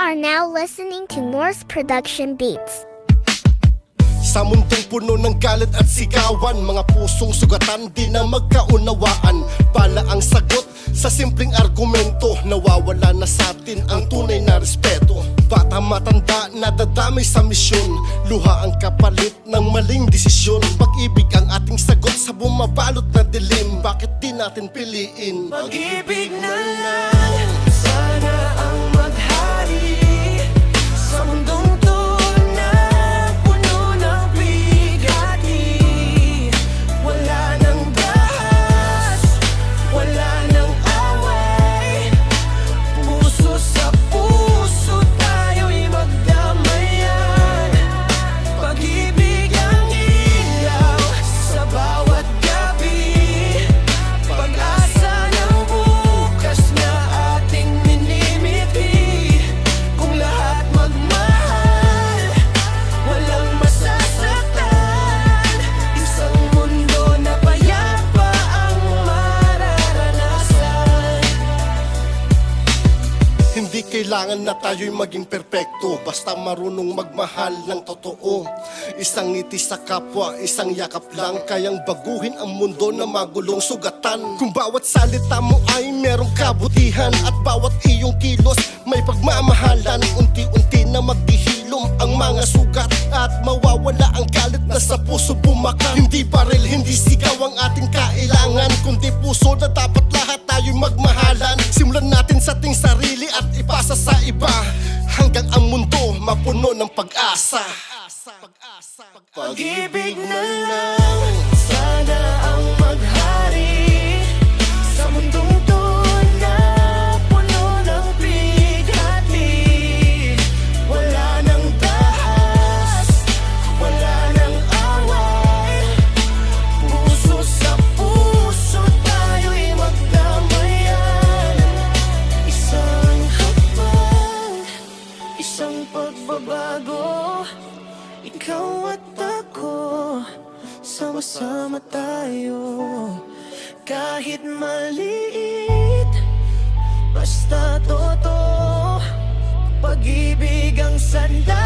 are now listening to Norse Production Beats. Sa mundong puno ng galit at sigawan, mga pusong sugatan, di na magkaunawaan. Bala ang sagot sa simpleng argumento, nawawala na sa atin ang tunay na respeto. Bata matanda, nadadamay sa misyon, luha ang kapalit ng maling desisyon. Pag-ibig ang ating sagot sa bumabalot na dilim, bakit di natin piliin? Pag-ibig na lang, sana ang maghari sa mundong to na puno ng bigati. Wala nang dahas, wala nang away, puso sa puso tayo'y magdamayan. Pag-ibig ang ilaw sa bawat gabi, pag-asa ng bukas na ating minimiti. Kung lahat magmahal, walang masasaktan, isang mundo na payapa ang mararanasan. Hindi kailangan na tayo'y maging perpekto, basta marunong magmahal ng totoo. Isang ngiti sa kapwa, isang yakap lang, kayang baguhin ang mundo na magulong sugatan. Kung bawat salita mo ay merong kabutihan, at bawat iyong kilos may pagmamahalan, unti-unti na maghihilom ang mga sugat, at mawawala ang galit na sa puso bumakan. Hindi baril, hindi sigaw ang ating kailangan, kundi puso na dapat lahat tayo'y magmahalan. Simulan natin sa ating sarili at ipasa sa iba, hanggang ang mundo mapuno ng pag-asa. Pag-ibig na lang, sana ang maghari sa mundong to na puno ng bigati. Wala nang dahas, wala nang away, puso sa puso tayo'y magdamayan. Isang hakbang, isang pagbabago, ikaw at ako, sama-sama tayo. Kahit maliit, basta totoo, pag-ibig ang sandata.